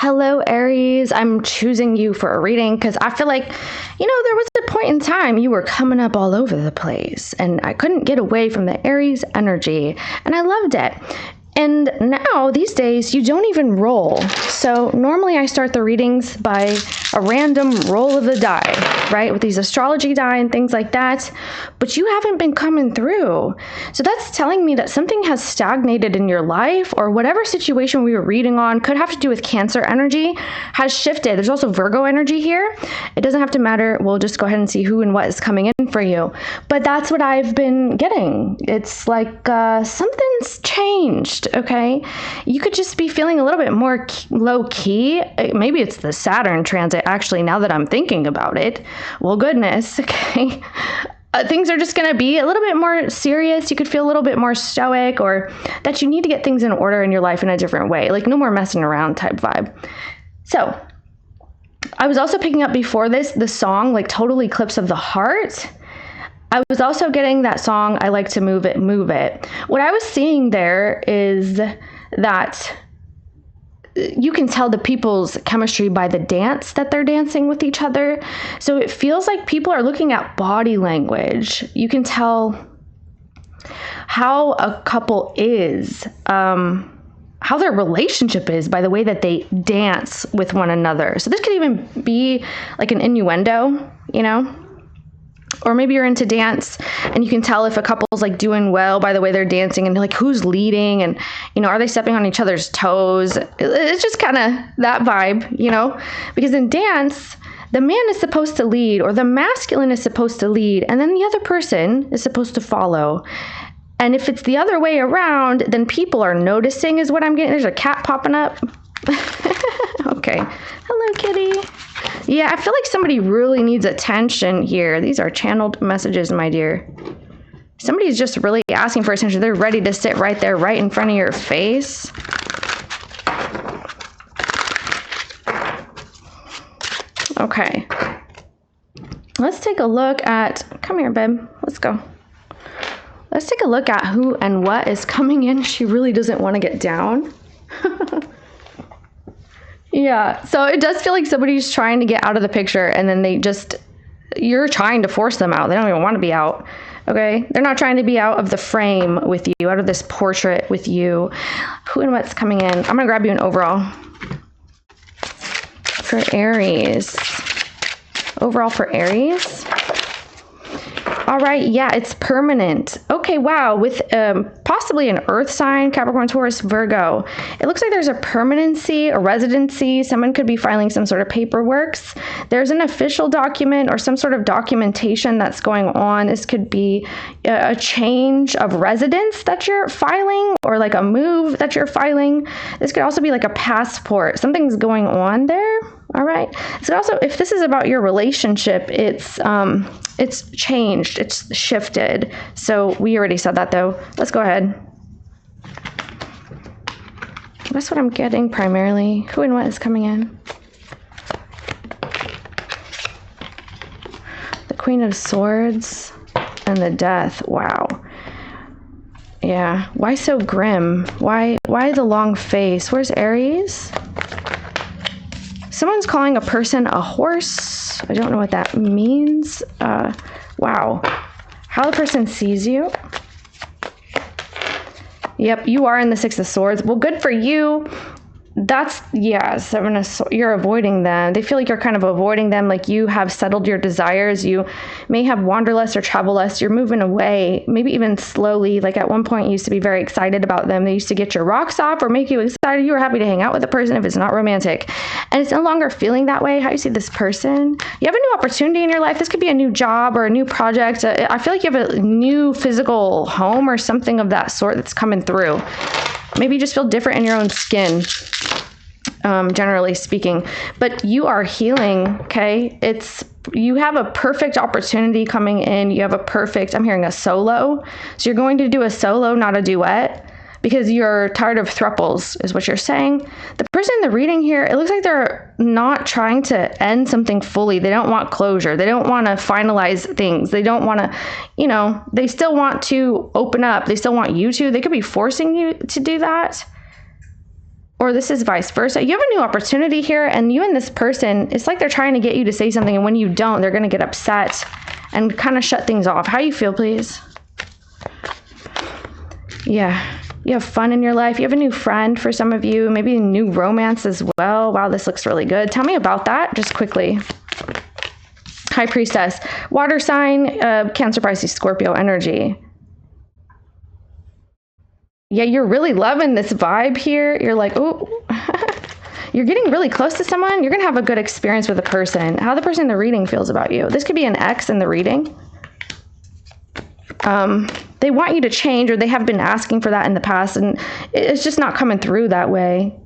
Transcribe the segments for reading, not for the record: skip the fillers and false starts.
Hello, Aries. I'm choosing you for a reading because I feel like, there was a point in time you were coming up all over the place and I couldn't get away from the Aries energy and I loved it. And now, these days, you don't even roll. So normally I start the readings by a random roll of the die, right? With these astrology die and things like that. But you haven't been coming through. So that's telling me that something has stagnated in your life, or whatever situation we were reading on, could have to do with Cancer energy, has shifted. There's also Virgo energy here. It doesn't have to matter. We'll just go ahead and see who and what is coming in for you. But that's what I've been getting. It's like something's changed. Okay, you could just be feeling a little bit more low key. Maybe it's the Saturn transit, actually, now that I'm thinking about it. Well, goodness, okay. Things are just going to be a little bit more serious. You could feel a little bit more stoic, or that you need to get things in order in your life in a different way, like no more messing around type vibe. So I was also picking up before this, the song, like Total Eclipse of the Heart. I was also getting that song, I Like to Move It, Move It. What I was seeing there is that you can tell the people's chemistry by the dance that they're dancing with each other. So it feels like people are looking at body language. You can tell how a couple is, how their relationship is by the way that they dance with one another. So this could even be like an innuendo, Or maybe you're into dance and you can tell if a couple's like doing well by the way they're dancing and like who's leading and, are they stepping on each other's toes? It's just kind of that vibe, because in dance, the man is supposed to lead, or the masculine is supposed to lead, and then the other person is supposed to follow. And if it's the other way around, then people are noticing is what I'm getting. There's a cat popping up. Okay. Hello, kitty. Yeah, I feel like somebody really needs attention here. These are channeled messages, my dear. Somebody's just really asking for attention. They're ready to sit right there, right in front of your face. Okay. Let's take a look at... Come here, babe. Let's go. Let's take a look at who and what is coming in. She really doesn't want to get down. Yeah, so it does feel like somebody's trying to get out of the picture and then you're trying to force them out. They don't even want to be out, okay? They're not trying to be out of the frame with you, out of this portrait with you. Who and what's coming in? I'm going to grab you an overall for Aries. Overall for Aries. All right, yeah, it's permanent. Okay, wow, with possibly an earth sign, Capricorn, Taurus, Virgo. It looks like there's a permanency, a residency. Someone could be filing some sort of paperwork. There's an official document or some sort of documentation that's going on. This could be a change of residence that you're filing, or like a move that you're filing. This could also be like a passport. Something's going on there. All right. So also, if this is about your relationship, it's changed, it's shifted. So we already said that though. Let's go ahead. That's what I'm getting primarily. Who and what is coming in? The Queen of Swords and the Death. Wow. Yeah. Why so grim? Why the long face? Where's Aries? Someone's calling a person a horse. I don't know what that means. Wow. How the person sees you. Yep, you are in the Six of Swords. Well, good for you. That's, yeah, you're avoiding them. They feel like you're kind of avoiding them, like you have settled your desires. You may have wanderlust or travel-lust. You're moving away, maybe even slowly. Like at one point, you used to be very excited about them. They used to get your rocks off or make you excited. You were happy to hang out with a person if it's not romantic. And it's no longer feeling that way. How you see this person? You have a new opportunity in your life. This could be a new job or a new project. I feel like you have a new physical home or something of that sort that's coming through. Maybe you just feel different in your own skin, generally speaking. But you are healing, okay? You have a perfect opportunity coming in. You have I'm hearing a solo. So you're going to do a solo, not a duet, because you're tired of thruples, is what you're saying. The person in the reading here, it looks like they're not trying to end something fully. They don't want closure. They don't want to finalize things. They don't want to, they still want to open up. They still want you to. They could be forcing you to do that. or this is vice versa. You have a new opportunity here, and you and this person, it's like they're trying to get you to say something, and when you don't, they're going to get upset and kind of shut things off. How you feel, please? Yeah. You have fun in your life. You have a new friend for some of you, maybe a new romance as well. Wow, this looks really good. Tell me about that just quickly. High Priestess, water sign, Cancer, Pisces, Scorpio energy. Yeah, you're really loving this vibe here. You're like, oh, you're getting really close to someone. You're going to have a good experience with a person. How the person in the reading feels about you. This could be an ex in the reading. They want you to change, or they have been asking for that in the past, and it's just not coming through that way.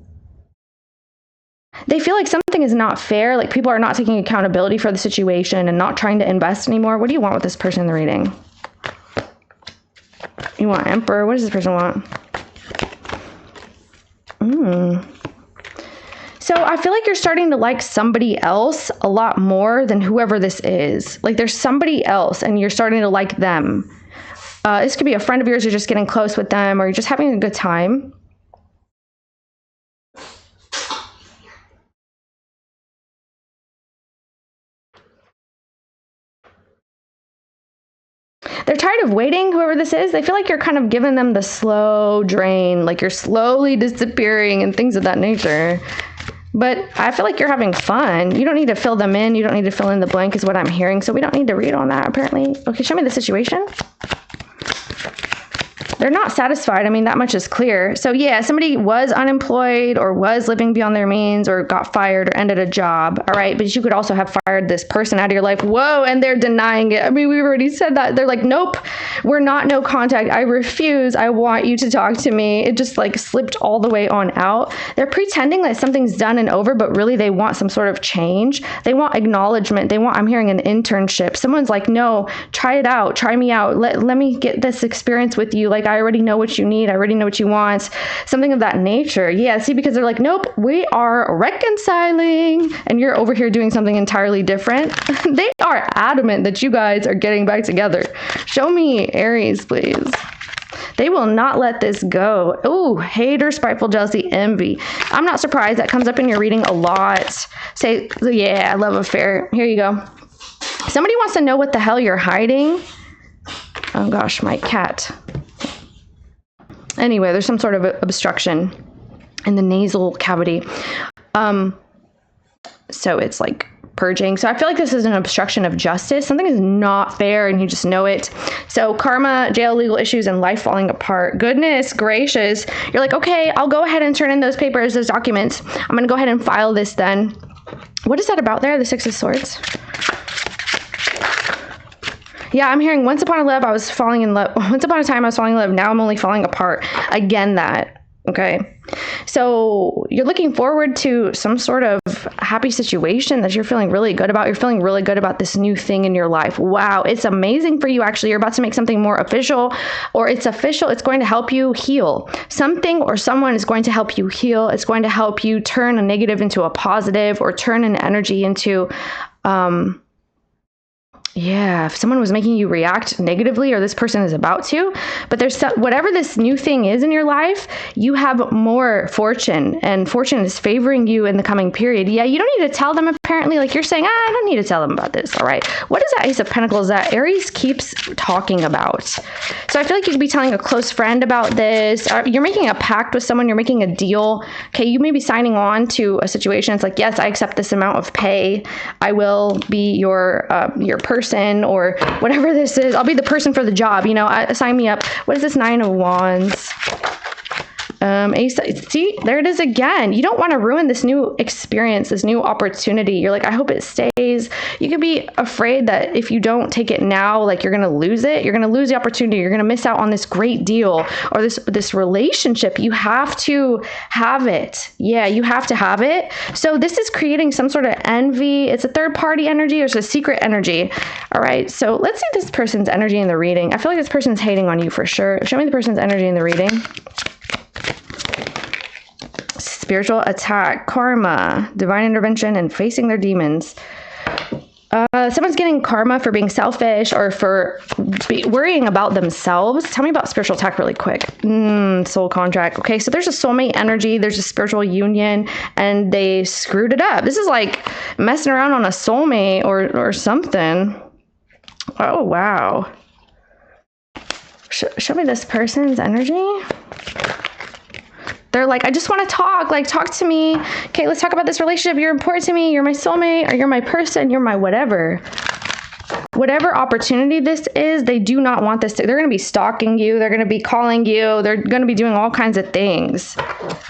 They feel like something is not fair, like people are not taking accountability for the situation and not trying to invest anymore. What do you want with this person in the reading? You want Emperor. What does this person want? So I feel like you're starting to like somebody else a lot more than whoever this is. Like there's somebody else and you're starting to like them. This could be a friend of yours, you're just getting close with them, or you're just having a good time. They're tired of waiting, whoever this is. They feel like you're kind of giving them the slow drain, like you're slowly disappearing and things of that nature. But I feel like you're having fun. You don't need to fill them in. You don't need to fill in the blank is what I'm hearing. So we don't need to read on that, apparently. Okay, show me the situation. They're not satisfied. I mean, that much is clear. So yeah, somebody was unemployed or was living beyond their means or got fired or ended a job. All right. But you could also have fired this person out of your life. Whoa. And they're denying it. I mean, we've already said that. They're like, nope, we're not no contact. I refuse. I want you to talk to me. It just like slipped all the way on out. They're pretending that something's done and over, but really they want some sort of change. They want acknowledgement. They want, I'm hearing an internship. Someone's like, no, try it out. Try me out. Let me get this experience with you. Like, I already know what you need. I already know what you want. Something of that nature. Yeah, see, because they're like, nope, we are reconciling. And you're over here doing something entirely different. They are adamant that you guys are getting back together. Show me Aries, please. They will not let this go. Oh, hater, spiteful, jealousy, envy. I'm not surprised. That comes up in your reading a lot. Say, yeah, love affair. Here you go. Somebody wants to know what the hell you're hiding. Oh gosh, my cat. Anyway, there's some sort of obstruction in the nasal cavity. So it's like purging. So I feel like this is an obstruction of justice. Something is not fair and you just know it. So karma, jail, legal issues, and life falling apart. Goodness gracious. You're like, okay, I'll go ahead and turn in those papers, those documents. I'm going to go ahead and file this then. What is that about there? The Six of Swords. Yeah, I'm hearing once upon a love, I was falling in love. Once upon a time, I was falling in love. Now I'm only falling apart. Again, that. Okay. So you're looking forward to some sort of happy situation that you're feeling really good about. You're feeling really good about this new thing in your life. Wow. It's amazing for you. Actually, you're about to make something more official, or it's official. It's going to help you heal. Something or someone is going to help you heal. It's going to help you turn a negative into a positive, or turn an energy into, yeah, if someone was making you react negatively, or this person is about to, but there's whatever this new thing is in your life, you have more fortune, and fortune is favoring you in the coming period. Yeah, you don't need to tell them, apparently. Like you're saying, I don't need to tell them about this. All right. What is that Ace of Pentacles that Aries keeps talking about? So I feel like you could be telling a close friend about this. You're making a pact with someone. You're making a deal. Okay, you may be signing on to a situation. It's like, yes, I accept this amount of pay. I will be your person, or whatever this is. I'll be the person for the job, you know, sign me up. What is this Nine of Wands? Ace, see, there it is again. You don't want to ruin this new experience, this new opportunity. You're like, I hope it stays. You could be afraid that if you don't take it now, like you're going to lose it. You're going to lose the opportunity. You're going to miss out on this great deal or this relationship. You have to have it. Yeah, you have to have it. So this is creating some sort of envy. It's a third party energy, or it's a secret energy. All right. So let's see this person's energy in the reading. I feel like this person's hating on you for sure. Show me the person's energy in the reading. Spiritual attack, karma, divine intervention, and facing their demons. Someone's getting karma for being selfish or for worrying about themselves. Tell me about spiritual attack really quick. Soul contract. Okay, so there's a soulmate energy. There's a spiritual union, and they screwed it up. This is like messing around on a soulmate or something. Oh, wow. Show me this person's energy. They're like, I just want to talk. Like, talk to me. Okay, let's talk about this relationship. You're important to me. You're my soulmate, or you're my person. You're my whatever. Whatever opportunity this is, they do not want this to. They're going to be stalking you. They're going to be calling you. They're going to be doing all kinds of things.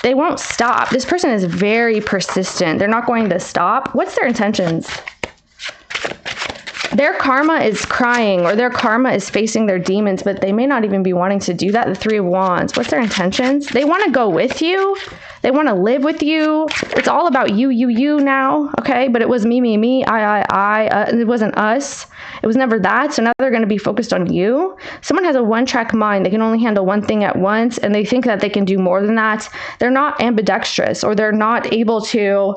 They won't stop. This person is very persistent. They're not going to stop. What's their intentions? Their karma is crying, or their karma is facing their demons, but they may not even be wanting to do that. The Three of Wands. What's their intentions? They want to go with you. They want to live with you. It's all about you now, okay? But it was me, I. It wasn't us. It was never that. So now they're going to be focused on you. Someone has a one-track mind. They can only handle one thing at once, and they think that they can do more than that. They're not ambidextrous, or they're not able to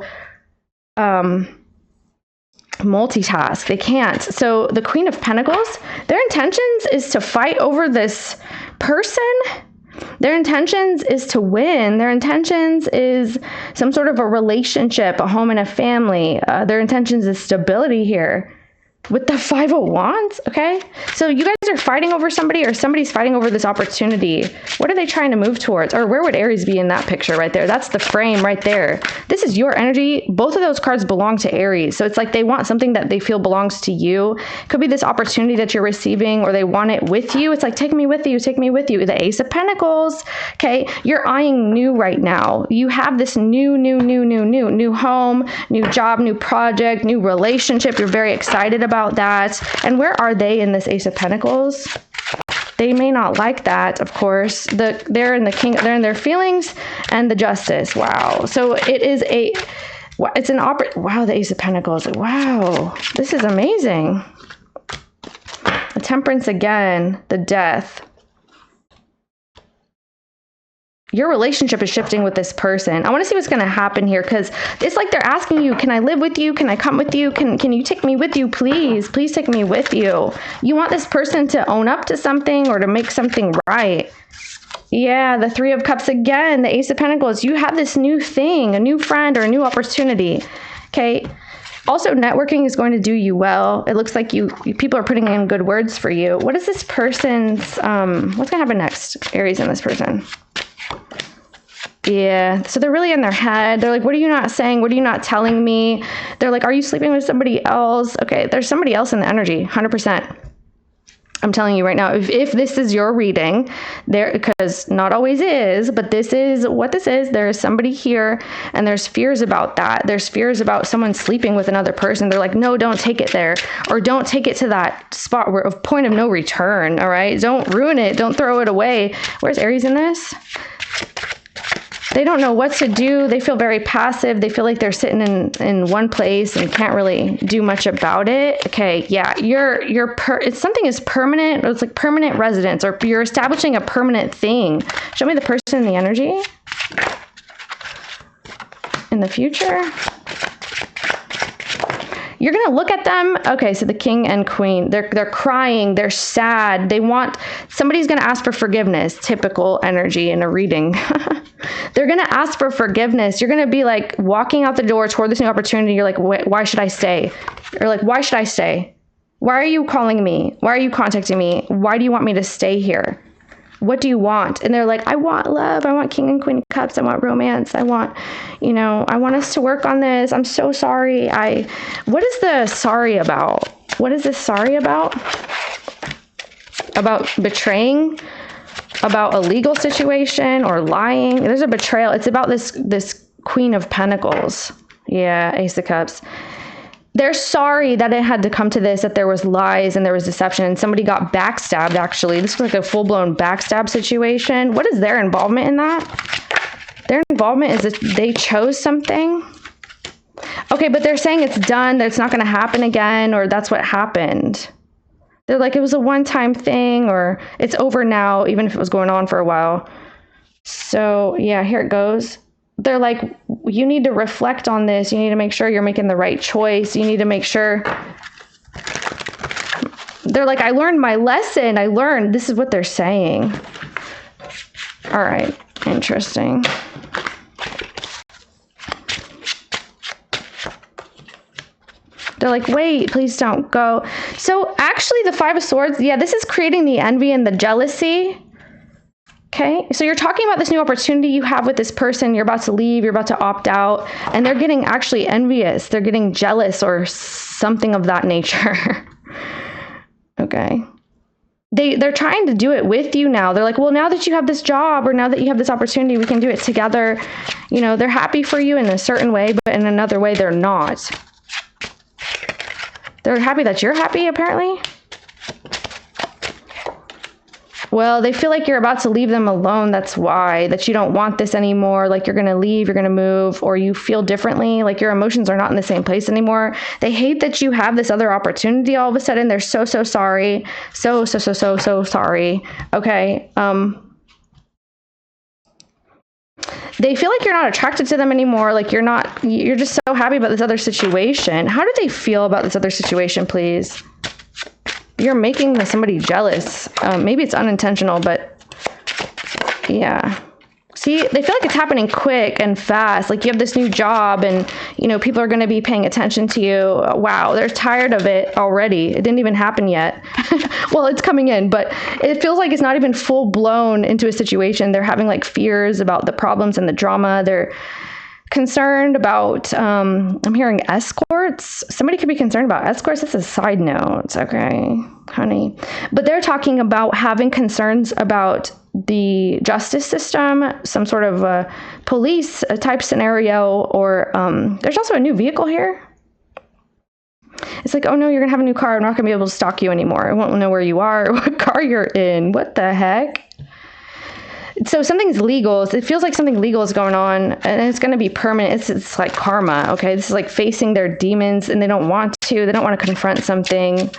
multitask. They can't. So the Queen of Pentacles, their intentions is to fight over this person. Their intentions is to win. Their intentions is some sort of a relationship, a home and a family. Their intentions is stability here. With the Five of Wands, okay? So you guys are fighting over somebody, or somebody's fighting over this opportunity. What are they trying to move towards? Or where would Aries be in that picture right there? That's the frame right there. This is your energy. Both of those cards belong to Aries. So it's like they want something that they feel belongs to you. Could be this opportunity that you're receiving, or they want it with you. It's like, take me with you, take me with you. The Ace of Pentacles, okay? You're eyeing new right now. You have this new home, new job, new project, new relationship. You're very excited about that. And where are they in this Ace of Pentacles? They may not like that, of course. They're in the King, they're in their feelings and the Justice. Wow. So it is it's an wow, the Ace of Pentacles. Wow. This is amazing. The Temperance again, the Death. Your relationship is shifting with this person. I want to see what's going to happen here, because it's like they're asking you, can I live with you? Can I come with you? Can you take me with you, please? Please take me with you. You want this person to own up to something, or to make something right. Yeah, the Three of Cups again, the Ace of Pentacles. You have this new thing, a new friend or a new opportunity. Okay. Also, networking is going to do you well. It looks like people are putting in good words for you. What is this person's, what's going to happen next, Aries and this person? Yeah, so they're really in their head. They're like, what are you not saying? What are you not telling me? They're like, are you sleeping with somebody else? Okay, there's somebody else in the energy, 100%. I'm telling you right now, if this is your reading, because not always is, but this is what this is. There is somebody here, and there's fears about that. There's fears about someone sleeping with another person. They're like, no, don't take it there, or don't take it to that spot where of point of no return. All right, don't ruin it. Don't throw it away. Where's Aries in this? They don't know what to do. They feel very passive. They feel like they're sitting in one place and can't really do much about it. Okay, yeah, it's something is permanent. It's like permanent residence, or you're establishing a permanent thing. Show me the person in the energy in the future. You're going to look at them. Okay, so the King and Queen, they're crying, they're sad. Somebody's going to ask for forgiveness. Typical energy in a reading. They're going to ask for forgiveness. You're going to be like walking out the door toward this new opportunity. You're like, why should I stay? Or like, why should I stay? Why are you calling me? Why are you contacting me? Why do you want me to stay here? What do you want? And they're like, I want love. I want King and Queen of Cups. I want romance. I want us to work on this. I'm so sorry. What is the sorry about? What is this sorry about? About betraying? About a legal situation or lying? There's a betrayal. It's about this Queen of Pentacles. Yeah, Ace of Cups. They're sorry that it had to come to this, that there was lies and there was deception, and somebody got backstabbed, actually. This was like a full-blown backstab situation. What is their involvement in that? Their involvement is that they chose something. Okay, but they're saying it's done, that it's not going to happen again, or that's what happened. They're like, it was a one-time thing, or it's over now, even if it was going on for a while. So, yeah, here it goes. They're like, you need to reflect on this. You need to make sure you're making the right choice. You need to make sure They're like, I learned my lesson. This is what they're saying. All right. Interesting. They're like, wait, please don't go. So actually the Five of Swords, yeah, this is creating the envy and the jealousy. Okay, so you're talking about this new opportunity you have with this person. You're about to leave, you're about to opt out, and they're getting actually envious. They're getting jealous or something of that nature. Okay. They're trying to do it with you now. They're like, well, now that you have this job or now that you have this opportunity, we can do it together. You know, they're happy for you in a certain way, but in another way, they're not. They're happy that you're happy, apparently. Well, they feel like you're about to leave them alone. That's why. That you don't want this anymore. Like you're going to leave, you're going to move, or you feel differently. Like your emotions are not in the same place anymore. They hate that you have this other opportunity all of a sudden. They're so sorry. So sorry. Okay. They feel like you're not attracted to them anymore. Like you're just so happy about this other situation. How do they feel about this other situation, please? You're making somebody jealous. Maybe it's unintentional, but yeah. See, they feel like it's happening quick and fast. Like you have this new job and, you know, people are going to be paying attention to you. Wow, they're tired of it already. It didn't even happen yet. Well, it's coming in, but it feels like it's not even full blown into a situation. They're having like fears about the problems and the drama. They're concerned about, I'm hearing escorts. Somebody could be concerned about escorts. That's a side note. Okay, honey. But they're talking about having concerns about the justice system, some sort of police type scenario, or there's also a new vehicle here. It's like, oh no, you're gonna have a new car. I'm not gonna be able to stalk you anymore. I won't know where you are or what car you're in. What the heck? So something's legal. It feels like something legal is going on, and it's going to be permanent. It's like karma, okay? This is like facing their demons, and they don't want to. They don't want to confront something.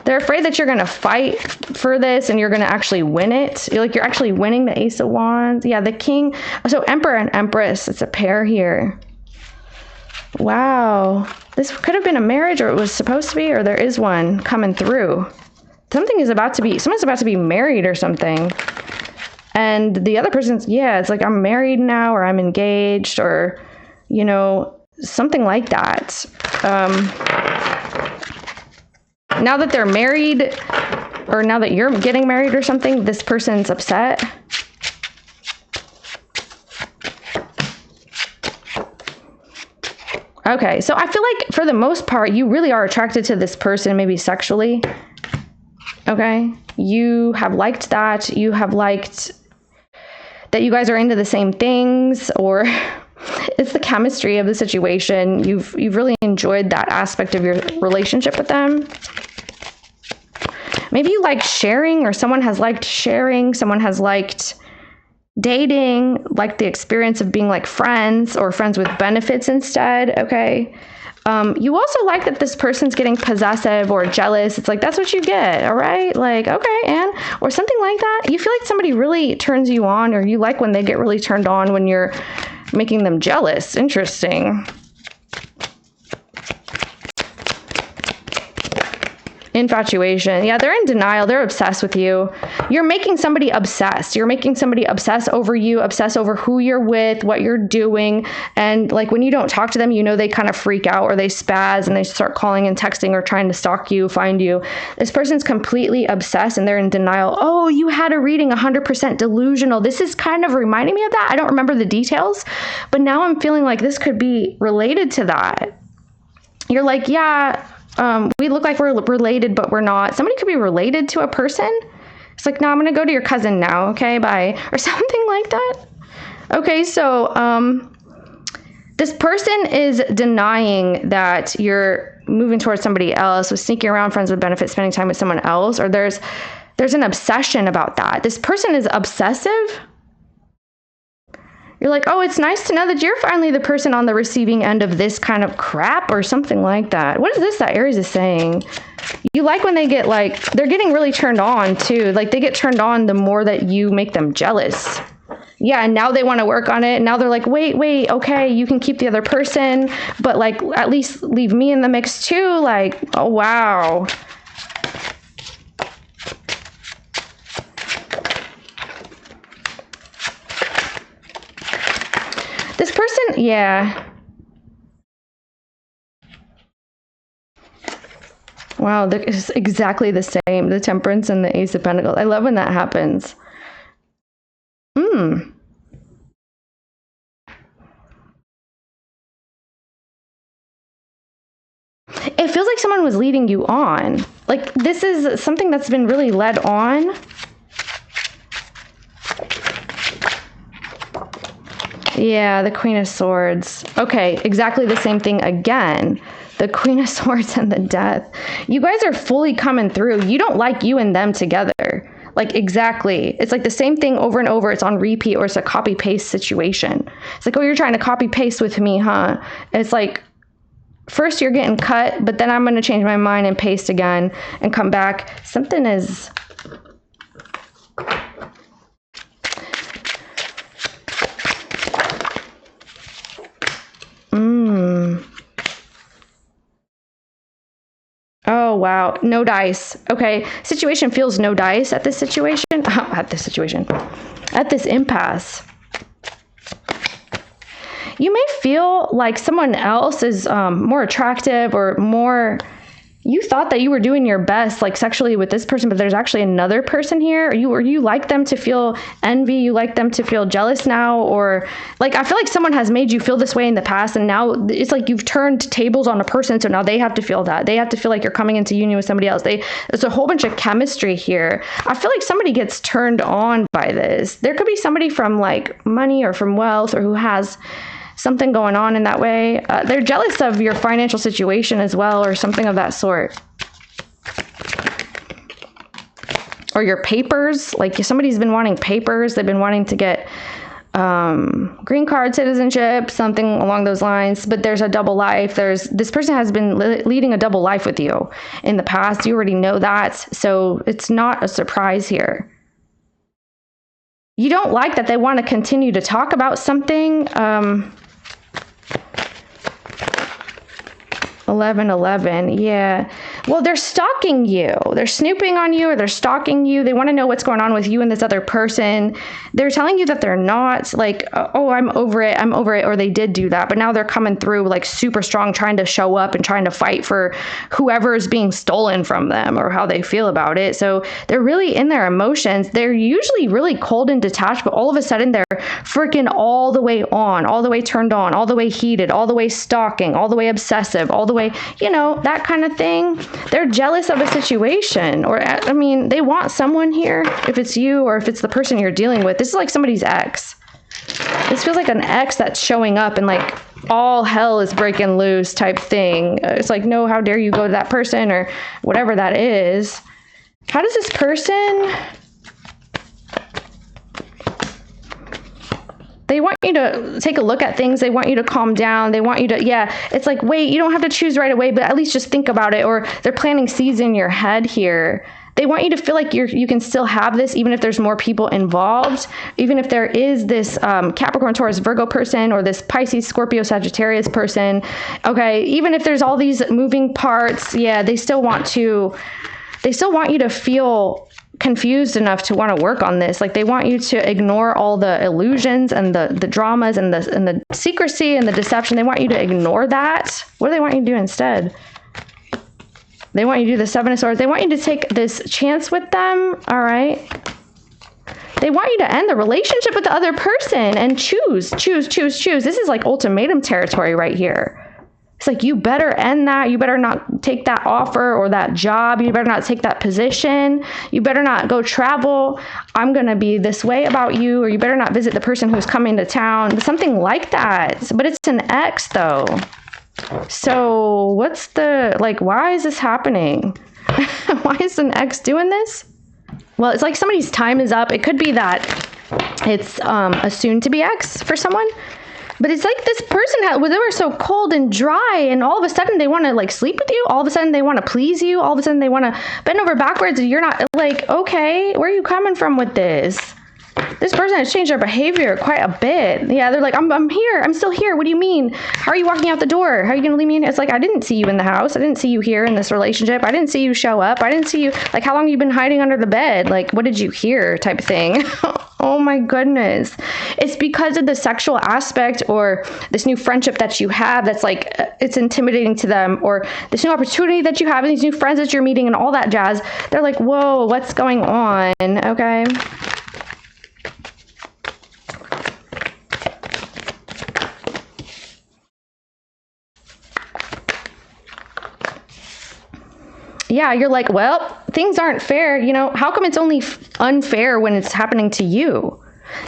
They're afraid that you're going to fight for this, and you're going to actually win it. You're actually winning the Ace of Wands. Yeah, the King. So Emperor and Empress. It's a pair here. Wow. This could have been a marriage, or it was supposed to be, or there is one coming through. Someone's about to be married or something. And the other person's, yeah, it's like, I'm married now, or I'm engaged, or, you know, something like that. Now that they're married, or now that you're getting married or something, this person's upset. Okay, so I feel like for the most part, you really are attracted to this person, maybe sexually. Okay, you have liked that. You have liked that you guys are into the same things, or it's the chemistry of the situation. You've really enjoyed that aspect of your relationship with them. Maybe you like sharing, or someone has liked sharing. Someone has liked dating, like the experience of being like friends, or friends with benefits instead. Okay. You also like that this person's getting possessive or jealous. It's like, that's what you get. All right. Like, okay. And, or something like that. You feel like somebody really turns you on, or you like when they get really turned on when you're making them jealous. Interesting. Infatuation. Yeah, they're in denial. They're obsessed with you. You're making somebody obsessed. You're making somebody obsess over you, obsess over who you're with, what you're doing. And like when you don't talk to them, you know, they kind of freak out, or they spaz and they start calling and texting or trying to stalk you, find you. This person's completely obsessed and they're in denial. Oh, you had a reading, 100% delusional. This is kind of reminding me of that. I don't remember the details, but now I'm feeling like this could be related to that. You're like, yeah, we look like we're related, but we're not. Somebody could be related to a person. It's like, no, I'm going to go to your cousin now. Okay, bye. Or something like that. Okay, so this person is denying that you're moving towards somebody else, with sneaking around, friends with benefits, spending time with someone else, or there's an obsession about that. This person is obsessive. You're like, oh, it's nice to know that you're finally the person on the receiving end of this kind of crap, or something like that. What is this that Aries is saying? You like when they get like, they're getting really turned on too. Like they get turned on the more that you make them jealous. Yeah, and now they want to work on it. Now they're like, wait, okay, you can keep the other person, but like at least leave me in the mix too. Like, oh wow. This person, yeah. Wow, it's exactly the same. The Temperance and the Ace of Pentacles. I love when that happens. It feels like someone was leading you on. Like, this is something that's been really led on. Yeah, the Queen of Swords. Okay, exactly the same thing again. The Queen of Swords and the Death. You guys are fully coming through. You don't like you and them together. Like, exactly. It's like the same thing over and over. It's on repeat, or it's a copy-paste situation. It's like, oh, you're trying to copy-paste with me, huh? It's like, first you're getting cut, but then I'm going to change my mind and paste again and come back. Something is... Oh, wow. No dice. Okay. Situation feels no dice at this situation. At this impasse. You may feel like someone else is more attractive or more... You thought that you were doing your best, like sexually with this person, but there's actually another person here. Or you like them to feel envy. You like them to feel jealous now, or like, I feel like someone has made you feel this way in the past, and now it's like you've turned tables on a person. So now they have to feel that. They have to feel like you're coming into union with somebody else. There's a whole bunch of chemistry here. I feel like somebody gets turned on by this. There could be somebody from like money or from wealth, or who has something going on in that way. They're jealous of your financial situation as well, or something of that sort. Or your papers. Like, somebody's been wanting papers. They've been wanting to get green card citizenship, something along those lines. But there's a double life. This person has been leading a double life with you in the past. You already know that. So it's not a surprise here. You don't like that they want to continue to talk about something. 1111, yeah. Well, they're stalking you. They're snooping on you, or they're stalking you. They want to know what's going on with you and this other person. They're telling you that they're not, like, oh, I'm over it, or they did do that, but now they're coming through like super strong, trying to show up and trying to fight for whoever is being stolen from them, or how they feel about it. So they're really in their emotions. They're usually really cold and detached, but all of a sudden they're freaking all the way on, all the way turned on, all the way heated, all the way stalking, all the way obsessive, all the way, that kind of thing. They're jealous of a situation, or, I mean, they want someone here, if it's you or if it's the person you're dealing with. This is like somebody's ex. This feels like an ex that's showing up and like all hell is breaking loose type thing. It's like, no, how dare you go to that person, or whatever that is. How does this person... They want you to take a look at things. They want you to calm down. They want you to, it's like, wait, you don't have to choose right away, but at least just think about it. Or they're planting seeds in your head here. They want you to feel like you can still have this, even if there's more people involved, even if there is this Capricorn, Taurus, Virgo person, or this Pisces, Scorpio, Sagittarius person. Okay, even if there's all these moving parts, they still want you to feel confused enough to want to work on this. Like, they want you to ignore all the illusions and the dramas and the secrecy and the deception. They want you to ignore that. What do they want you to do instead? They want you to do the Seven of Swords. They want you to take this chance with them. All right. They want you to end the relationship with the other person and choose. This is like ultimatum territory right here. It's like, you better end that. You better not take that offer or that job. You better not take that position. You better not go travel. I'm going to be this way about you. Or you better not visit the person who's coming to town. Something like that. But it's an ex, though. So what's why is this happening? Why is an ex doing this? Well, it's like somebody's time is up. It could be that it's a soon-to-be ex for someone. But it's like this person, they were so cold and dry, and all of a sudden they want to sleep with you. All of a sudden they want to please you. All of a sudden they want to bend over backwards. And you're not like, okay, where are you coming from with this? This person has changed their behavior quite a bit. Yeah, they're like, I'm here. I'm still here. What do you mean? How are you walking out the door? How are you going to leave me in? It's like, I didn't see you in the house. I didn't see you here in this relationship. I didn't see you show up. I didn't see you. Like, how long have you been hiding under the bed? Like, what did you hear type of thing? Oh my goodness. It's because of the sexual aspect or this new friendship that you have that's like, it's intimidating to them, or this new opportunity that you have and these new friends that you're meeting and all that jazz. They're like, whoa, what's going on? Okay. Yeah, you're like, well, things aren't fair. You know, how come it's only unfair when it's happening to you?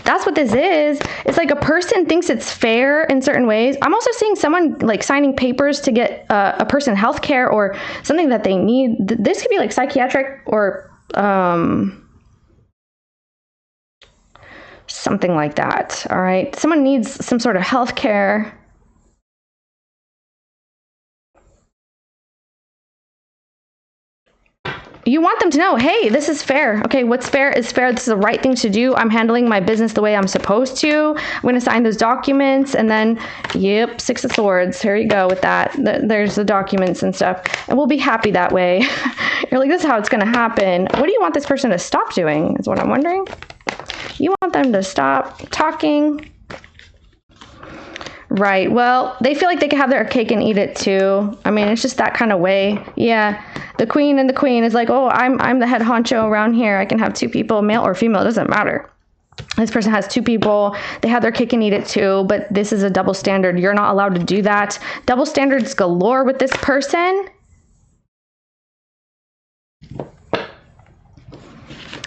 That's what this is. It's like a person thinks it's fair in certain ways. I'm also seeing someone like signing papers to get a person health care or something that they need. This could be like psychiatric or something like that. All right. Someone needs some sort of health care. You want them to know, hey, this is fair. Okay, what's fair is fair. This is the right thing to do. I'm handling my business the way I'm supposed to. I'm going to sign those documents. And then, yep, 6 of Swords. Here you go with that. There's the documents and stuff. And we'll be happy that way. You're like, this is how it's going to happen. What do you want this person to stop doing is what I'm wondering. You want them to stop talking. Right. Well, they feel like they can have their cake and eat it too. I mean, it's just that kind of way. Yeah. The queen is like, oh, I'm the head honcho around here. I can have 2 people, male or female. It doesn't matter. This person has 2 people. They have their cake and eat it too. But this is a double standard. You're not allowed to do that. Double standards galore with this person.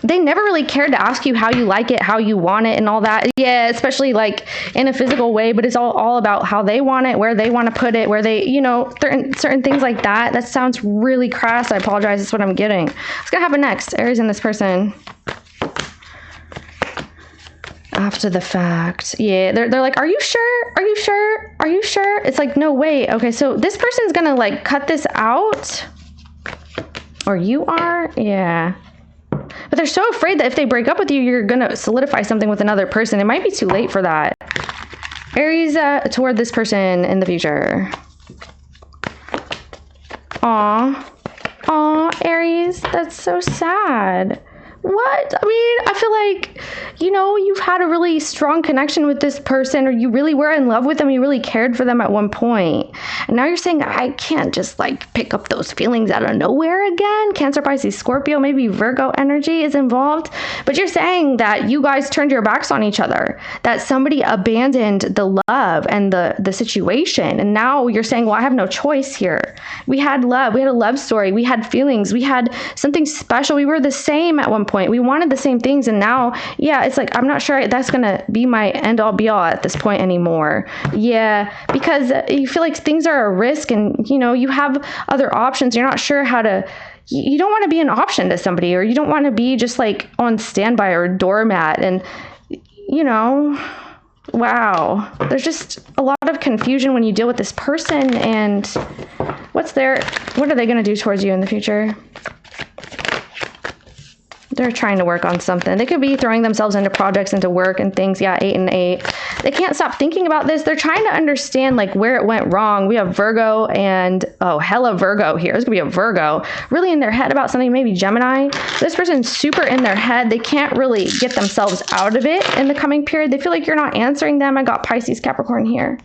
They never really cared to ask you how you like it, how you want it, and all that. Yeah, especially like in a physical way, but it's all about how they want it, where they want to put it, where they, you know, certain things like that. That sounds really crass. I apologize. That's what I'm getting. What's going to happen next? Aries and this person. After the fact. Yeah, they're like, are you sure? Are you sure? Are you sure? It's like, no, wait. Okay, so this person's going to like cut this out. Or you are? Yeah. But they're so afraid that if they break up with you, you're going to solidify something with another person. It might be too late for that. Aries toward this person in the future. Aw. Aw, Aries. That's so sad. What? I mean, I feel like, you know, you've had a really strong connection with this person, or you really were in love with them. You really cared for them at one point. And now you're saying, I can't just like pick up those feelings out of nowhere again. Cancer, Pisces, Scorpio, maybe Virgo energy is involved. But you're saying that you guys turned your backs on each other, that somebody abandoned the love and the situation. And now you're saying, well, I have no choice here. We had love. We had a love story. We had feelings. We had something special. We were the same at one point. We wanted the same things, and now, yeah, it's like, I'm not sure that's gonna be my end all be all at this point anymore. Yeah, because you feel like things are a risk, and you know, you have other options. You're not sure how to, you don't want to be an option to somebody, or you don't want to be just like on standby or a doormat. And you know, wow, there's just a lot of confusion when you deal with this person. And what are they going to do towards you in the future? They're trying to work on something. They could be throwing themselves into projects, into work and things. Yeah, 8 and 8. They can't stop thinking about this. They're trying to understand like where it went wrong. We have Virgo and, oh, hella Virgo here. It's going to be a Virgo. Really in their head about something, maybe Gemini. This person's super in their head. They can't really get themselves out of it in the coming period. They feel like you're not answering them. I got Pisces, Capricorn here.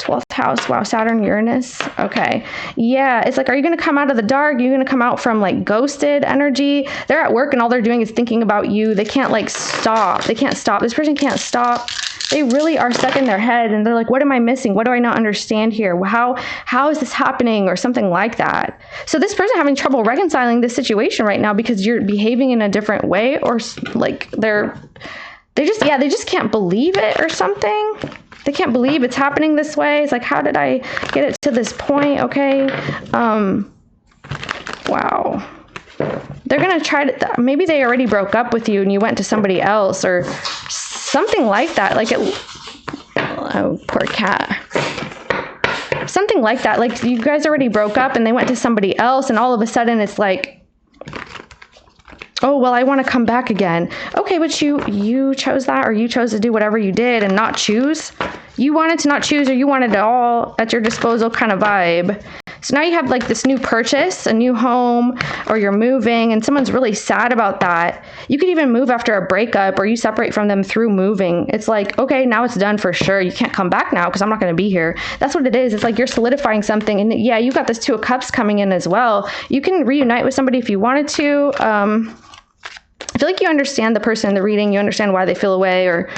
12th house. Wow, Saturn, Uranus. Okay. Yeah, it's like, are you going to come out of the dark? Are you going to come out from like ghosted energy? They're at work and all they're doing is thinking about you. They can't like stop. They can't stop. This person can't stop. They really are stuck in their head and they're like, what am I missing? What do I not understand here? How is this happening? Or something like that. So this person having trouble reconciling this situation right now because you're behaving in a different way, or like they just can't believe it or something. They can't believe it's happening this way. It's like, how did I get it to this point? Okay. Wow. They're going to try to, maybe they already broke up with you and you went to somebody else or something like that. Like, oh, poor cat. Something like that. Like you guys already broke up and they went to somebody else and all of a sudden it's like, Oh, well, I want to come back again. Okay, but you chose that, or you chose to do whatever you did and not choose. You wanted to not choose, or you wanted it all at your disposal kind of vibe. So now you have like this new purchase, a new home, or you're moving, and someone's really sad about that. You could even move after a breakup, or you separate from them through moving. It's like, okay, now it's done for sure. You can't come back now because I'm not going to be here. That's what it is. It's like you're solidifying something. And yeah, you got this Two of Cups coming in as well. You can reunite with somebody if you wanted to. I feel like you understand the person in the reading. You understand why they feel away, or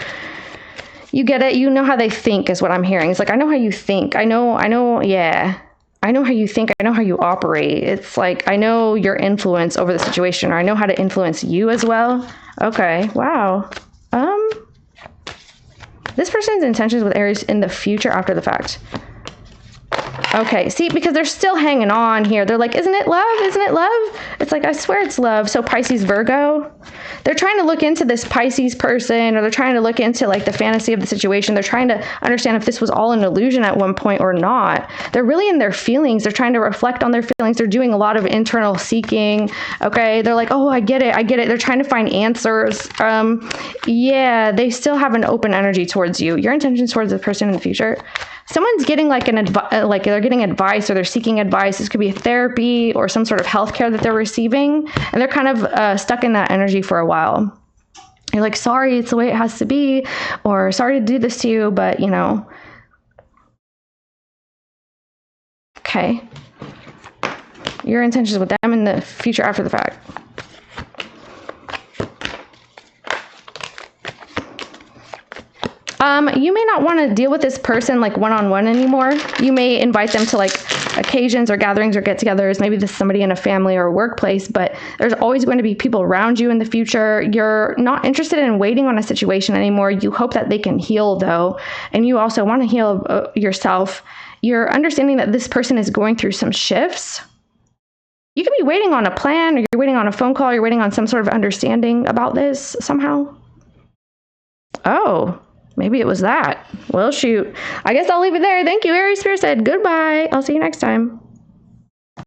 you get it. You know how they think is what I'm hearing. It's like, I know how you think. I know, yeah. I know how you think. I know how you operate. It's like, I know your influence over the situation, or I know how to influence you as well. Okay, wow. This person's intentions with Aries in the future after the fact. Okay, see, because they're still hanging on here. They're like, isn't it love? Isn't it love? It's like, I swear it's love. So Pisces, Virgo, they're trying to look into this Pisces person, or they're trying to look into like the fantasy of the situation. They're trying to understand if this was all an illusion at one point or not. They're really in their feelings. They're trying to reflect on their feelings. They're doing a lot of internal seeking. Okay, they're like, oh, I get it. I get it. They're trying to find answers. Yeah, they still have an open energy towards you. Your intentions towards the person in the future. Someone's getting like like they're getting advice, or they're seeking advice. This could be a therapy or some sort of healthcare that they're receiving, and they're kind of stuck in that energy for a while. You're like, sorry, it's the way it has to be, or sorry to do this to you, but you know. Okay. Your intentions with them in the future after the fact. You may not want to deal with this person like one-on-one anymore. You may invite them to like occasions or gatherings or get-togethers. Maybe this is somebody in a family or a workplace, but there's always going to be people around you in the future. You're not interested in waiting on a situation anymore. You hope that they can heal though, and you also want to heal yourself. You're understanding that this person is going through some shifts. You could be waiting on a plan, or you're waiting on a phone call, you're waiting on some sort of understanding about this somehow. Oh. Maybe it was that. Well, shoot. I guess I'll leave it there. Thank you, Aries Spirit said. Goodbye. I'll see you next time.